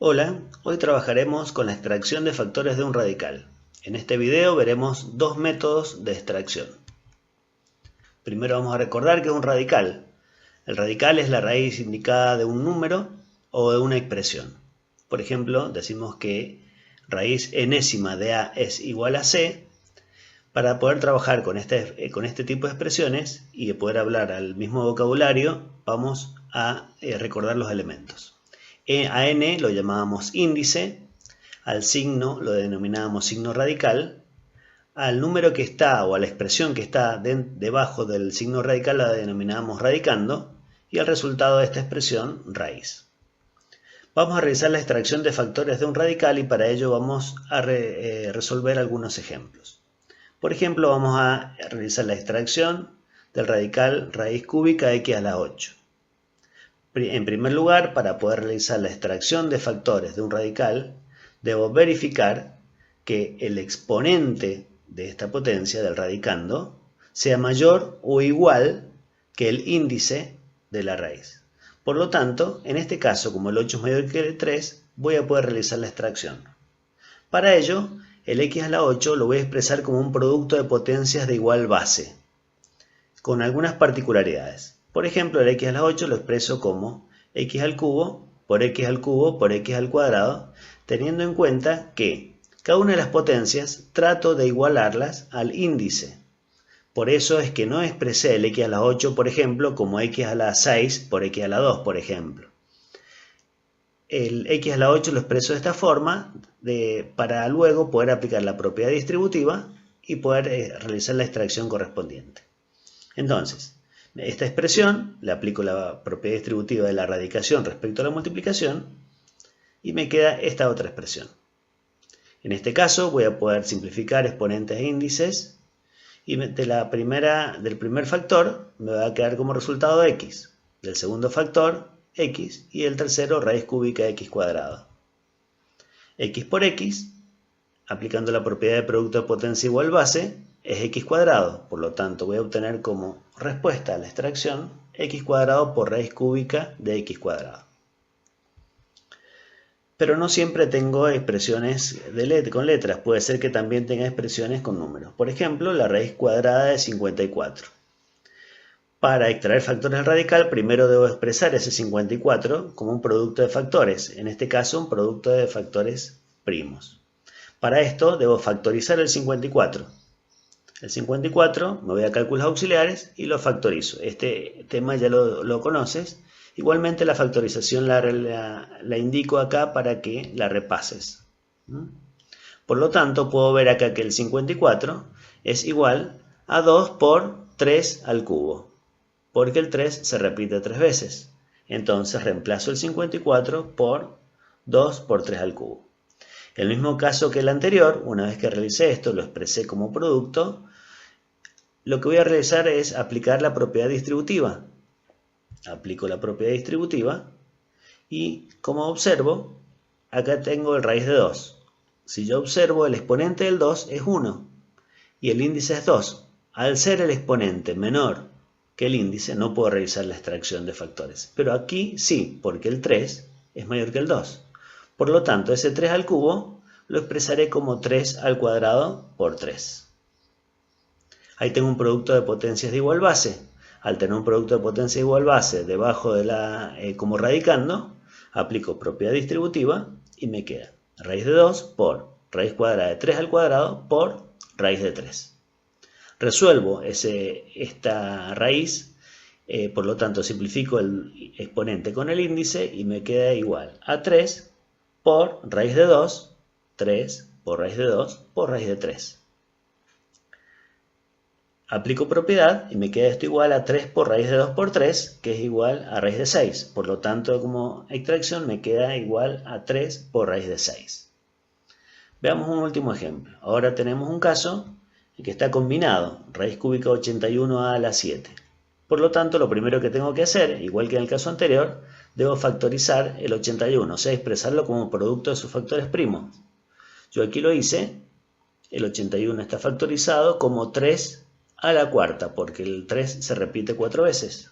Hola, hoy trabajaremos con la extracción de factores de un radical. En este video veremos dos métodos de extracción. Primero vamos a recordar que es un radical. El radical es la raíz indicada de un número o de una expresión. Por ejemplo, decimos que raíz enésima de A es igual a C. Para poder trabajar con este tipo de expresiones y de poder hablar al mismo vocabulario, vamos a recordar los elementos. A n lo llamábamos índice, al signo lo denominábamos signo radical, al número que está o a la expresión que está debajo del signo radical la denominamos radicando y al resultado de esta expresión raíz. Vamos a realizar la extracción de factores de un radical y para ello vamos a resolver algunos ejemplos. Por ejemplo, vamos a realizar la extracción del radical raíz cúbica x a la 8. En primer lugar, para poder realizar la extracción de factores de un radical, debo verificar que el exponente de esta potencia del radicando sea mayor o igual que el índice de la raíz. Por lo tanto, en este caso, como el 8 es mayor que el 3, voy a poder realizar la extracción. Para ello, el x a la 8 lo voy a expresar como un producto de potencias de igual base, con algunas particularidades. Por ejemplo, el x a la 8 lo expreso como x al cubo por x al cubo por x al cuadrado, teniendo en cuenta que cada una de las potencias trato de igualarlas al índice. Por eso es que no expresé el x a la 8, por ejemplo, como x a la 6 por x a la 2, por ejemplo. El x a la 8 lo expreso de esta forma para luego poder aplicar la propiedad distributiva y poder realizar la extracción correspondiente. Entonces, esta expresión le aplico la propiedad distributiva de la radicación respecto a la multiplicación y me queda esta otra expresión. En este caso voy a poder simplificar exponentes e índices y del primer factor me va a quedar como resultado x, del segundo factor x y el tercero raíz cúbica de x cuadrado. X por x, aplicando la propiedad de producto de potencia igual base, es x cuadrado. Por lo tanto, voy a obtener como respuesta a la extracción x cuadrado por raíz cúbica de x cuadrado. Pero no siempre tengo expresiones con letras. Puede ser que también tenga expresiones con números. Por ejemplo, la raíz cuadrada de 54. Para extraer factores del radical, primero debo expresar ese 54 como un producto de factores. En este caso, un producto de factores primos. Para esto, debo factorizar el 54. El 54 me voy a cálculos auxiliares y lo factorizo. Este tema ya lo conoces. Igualmente la factorización la indico acá para que la repases. Por lo tanto, puedo ver acá que el 54 es igual a 2 por 3 al cubo, porque el 3 se repite 3 veces. Entonces reemplazo el 54 por 2 por 3 al cubo. El mismo caso que el anterior, una vez que realicé esto, lo expresé como producto, lo que voy a realizar es aplicar la propiedad distributiva. Aplico la propiedad distributiva y, como observo, acá tengo el raíz de 2. Si yo observo, el exponente del 2 es 1 y el índice es 2. Al ser el exponente menor que el índice, no puedo realizar la extracción de factores. Pero aquí sí, porque el 3 es mayor que el 2. Por lo tanto, ese 3 al cubo lo expresaré como 3 al cuadrado por 3. Ahí tengo un producto de potencias de igual base. Al tener un producto de potencia de igual base debajo de como radicando, aplico propiedad distributiva y me queda raíz de 2 por raíz cuadrada de 3 al cuadrado por raíz de 3. Resuelvo esta raíz, por lo tanto simplifico el exponente con el índice y me queda igual a 3 por raíz de 2, 3 por raíz de 2 por raíz de 3. Aplico propiedad y me queda esto igual a 3 por raíz de 2 por 3, que es igual a raíz de 6. Por lo tanto, como extracción me queda igual a 3 por raíz de 6. Veamos un último ejemplo. Ahora tenemos un caso en que está combinado, raíz cúbica 81a a la 7. Por lo tanto, lo primero que tengo que hacer, igual que en el caso anterior, debo factorizar el 81, o sea, expresarlo como producto de sus factores primos. Yo aquí lo hice, el 81 está factorizado como 3 a la cuarta, porque el 3 se repite 4 veces.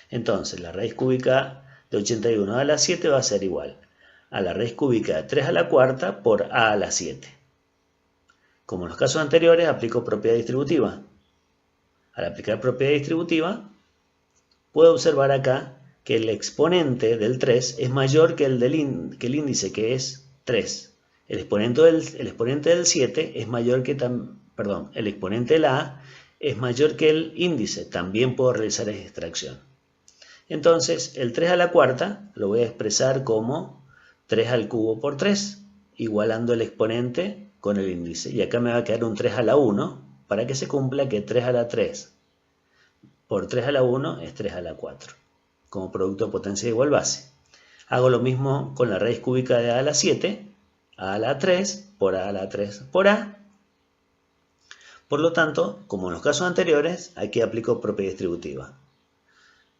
Entonces, la raíz cúbica de 81 a la 7 va a ser igual a la raíz cúbica de 3 a la cuarta por a la 7. Como en los casos anteriores, aplico propiedad distributiva. Al aplicar propiedad distributiva, puedo observar acá que el exponente del 3 es mayor que el índice, que es 3. El exponente del 7 es mayor que el exponente de la a es mayor que el índice. También puedo realizar esa extracción. Entonces, el 3 a la cuarta lo voy a expresar como 3 al cubo por 3, igualando el exponente con el índice. Y acá me va a quedar un 3 a la 1, para que se cumpla que 3 a la 3 por 3 a la 1 es 3 a la 4, como producto de potencia de igual base. Hago lo mismo con la raíz cúbica de a la 7, a la 3 por a la 3 por a. Por lo tanto, como en los casos anteriores, aquí aplico propiedad distributiva.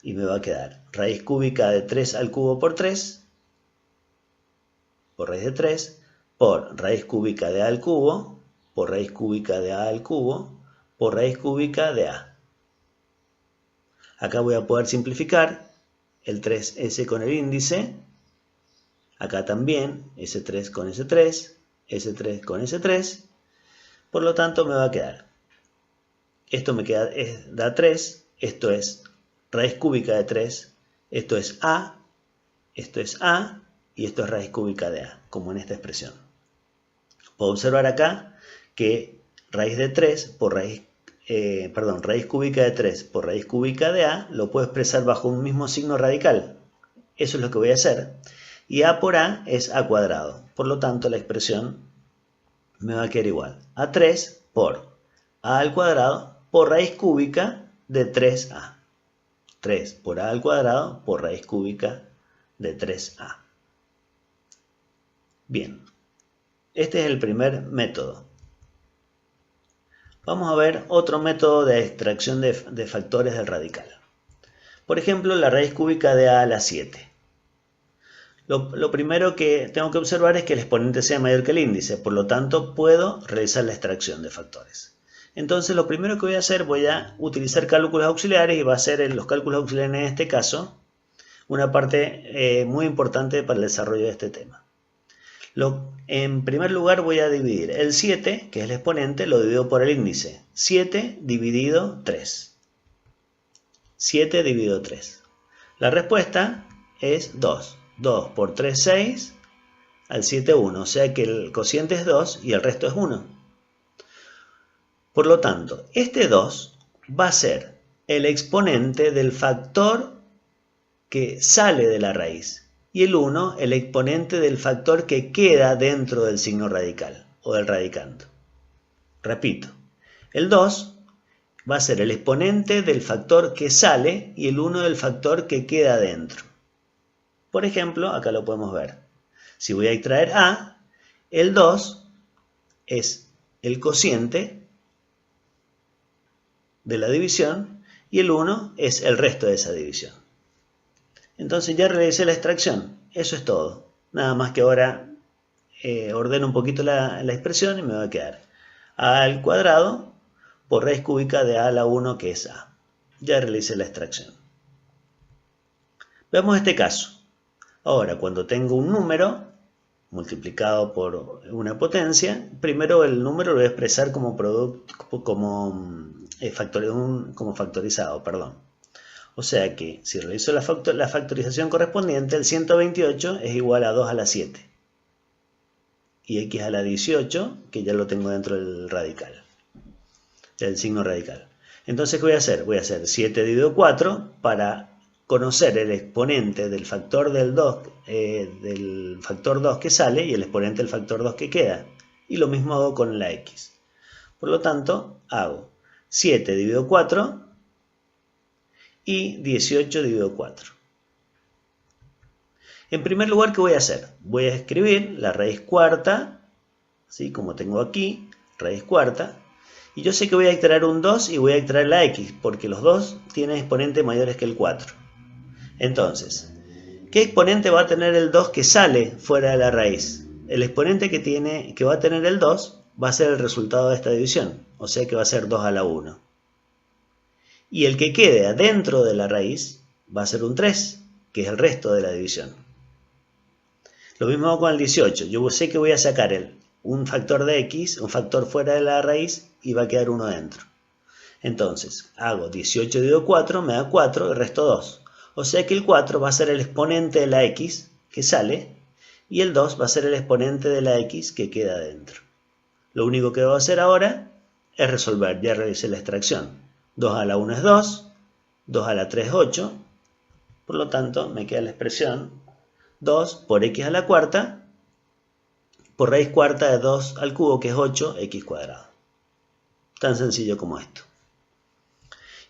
Y me va a quedar raíz cúbica de 3 al cubo por 3, por raíz de 3, por raíz cúbica de a al cubo, por raíz cúbica de a al cubo, por raíz cúbica de a. Acá voy a poder simplificar el 3s con el índice, acá también S3 con S3, S3 con S3, por lo tanto me va a quedar, esto me queda, da 3, esto es raíz cúbica de 3, esto es a y esto es raíz cúbica de a, como en esta expresión. Puedo observar acá que raíz de 3 por raíz cúbica de 3 por raíz cúbica de a lo puedo expresar bajo un mismo signo radical. Eso es lo que voy a hacer. Y a por a es a cuadrado. Por lo tanto, la expresión me va a quedar igual. A3 por a al cuadrado por raíz cúbica de 3a. 3 por a al cuadrado por raíz cúbica de 3a. Bien. Este es el primer método. Vamos a ver otro método de extracción de factores del radical. Por ejemplo, la raíz cúbica de a la 7. Lo primero que tengo que observar es que el exponente sea mayor que el índice, por lo tanto puedo realizar la extracción de factores. Entonces lo primero que voy a hacer, voy a utilizar cálculos auxiliares y va a ser en los cálculos auxiliares en este caso una parte muy importante para el desarrollo de este tema. En primer lugar voy a dividir el 7, que es el exponente, lo divido por el índice. 7 dividido 3. 7 dividido 3. La respuesta es 2. 2 por 3, 6. Al 7, 1. O sea que el cociente es 2 y el resto es 1. Por lo tanto, este 2 va a ser el exponente del factor que sale de la raíz. Y el 1, el exponente del factor que queda dentro del signo radical o del radicando. Repito, el 2 va a ser el exponente del factor que sale y el 1 del factor que queda dentro. Por ejemplo, acá lo podemos ver. Si voy a extraer a, el 2 es el cociente de la división y el 1 es el resto de esa división. Entonces ya realicé la extracción. Eso es todo. Nada más que ahora ordeno un poquito la expresión y me va a quedar a al cuadrado por raíz cúbica de a a la 1, que es a. Ya realicé la extracción. Veamos este caso. Ahora, cuando tengo un número multiplicado por una potencia, primero el número lo voy a expresar como factorizado. O sea que si realizo la factorización correspondiente, el 128 es igual a 2 a la 7. Y x a la 18, que ya lo tengo dentro del radical, del signo radical. Entonces, ¿qué voy a hacer? Voy a hacer 7 dividido 4 para conocer el exponente del factor del 2 que sale y el exponente del factor 2 que queda. Y lo mismo hago con la x. Por lo tanto, hago 7 dividido 4 y 18 dividido 4. En primer lugar, ¿qué voy a hacer? Voy a escribir la raíz cuarta, ¿sí? Como tengo aquí, raíz cuarta. Y yo sé que voy a extraer un 2 y voy a extraer la x, porque los 2 tienen exponentes mayores que el 4. Entonces, ¿qué exponente va a tener el 2 que sale fuera de la raíz? El exponente que va a tener el 2 va a ser el resultado de esta división, o sea que va a ser 2 a la 1. Y el que quede adentro de la raíz va a ser un 3, que es el resto de la división. Lo mismo hago con el 18. Yo sé que voy a sacar un factor de x, un factor fuera de la raíz, y va a quedar uno dentro. Entonces, hago 18 dividido 4, me da 4, y resto 2. O sea que el 4 va a ser el exponente de la x que sale, y el 2 va a ser el exponente de la x que queda dentro. Lo único que debo hacer ahora es resolver. Ya realicé la extracción. 2 a la 1 es 2, 2 a la 3 es 8, por lo tanto me queda la expresión 2 por x a la cuarta por raíz cuarta de 2 al cubo, que es 8x cuadrado. Tan sencillo como esto.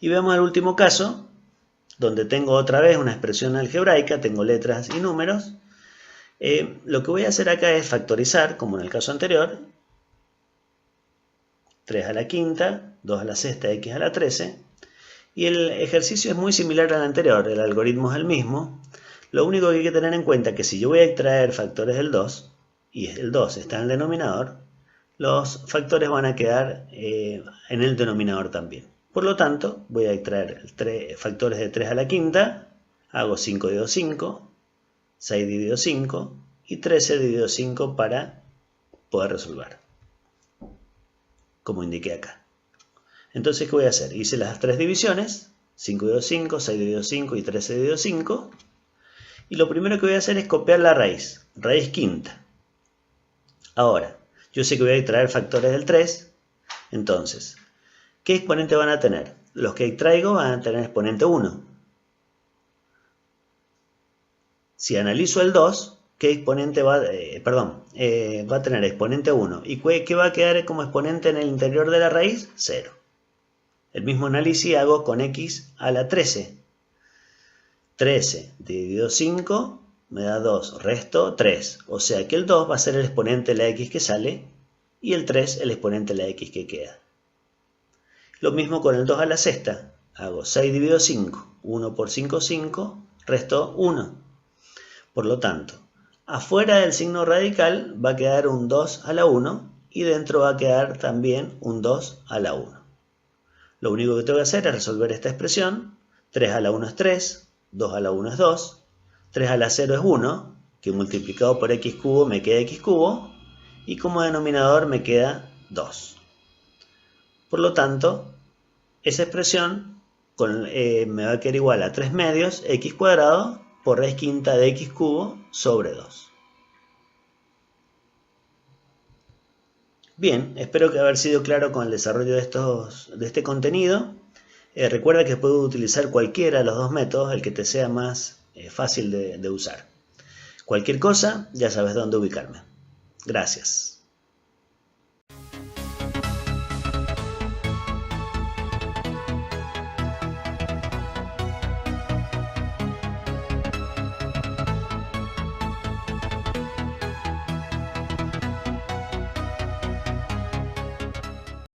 Y vemos el último caso, donde tengo otra vez una expresión algebraica, tengo letras y números. Lo que voy a hacer acá es factorizar, como en el caso anterior. 3 a la quinta, 2 a la sexta, x a la 13. Y el ejercicio es muy similar al anterior, el algoritmo es el mismo. Lo único que hay que tener en cuenta es que si yo voy a extraer factores del 2, y el 2 está en el denominador, los factores van a quedar en el denominador también. Por lo tanto, voy a extraer factores de 3 a la quinta, hago 5 dividido 5, 6 dividido 5 y 13 dividido 5 para poder resolver, como indiqué acá. Entonces, ¿qué voy a hacer? Hice las tres divisiones, 5 dividido 5, 6 dividido 5 y 13 dividido 5. Y lo primero que voy a hacer es copiar la raíz quinta. Ahora, yo sé que voy a extraer factores del 3, entonces, ¿qué exponente van a tener? Los que extraigo van a tener exponente 1. Si analizo el 2, ¿qué exponente va a tener exponente 1? ¿Y qué va a quedar como exponente en el interior de la raíz? 0. El mismo análisis hago con x a la 13. 13 dividido 5 me da 2, resto 3. O sea que el 2 va a ser el exponente de la x que sale y el 3 el exponente de la x que queda. Lo mismo con el 2 a la sexta. Hago 6 dividido 5. 1 por 5, 5. Resto 1. Por lo tanto, afuera del signo radical va a quedar un 2 a la 1 y dentro va a quedar también un 2 a la 1. Lo único que tengo que hacer es resolver esta expresión. 3 a la 1 es 3, 2 a la 1 es 2, 3 a la 0 es 1, que multiplicado por x cubo me queda x cubo, y como denominador me queda 2. Por lo tanto, esa expresión me va a quedar igual a 3 medios x cuadrado por raíz quinta de x cubo sobre 2. Bien, espero que haber sido claro con el desarrollo de este contenido. Recuerda que puedes utilizar cualquiera de los dos métodos, el que te sea más fácil de usar. Cualquier cosa, ya sabes dónde ubicarme. Gracias.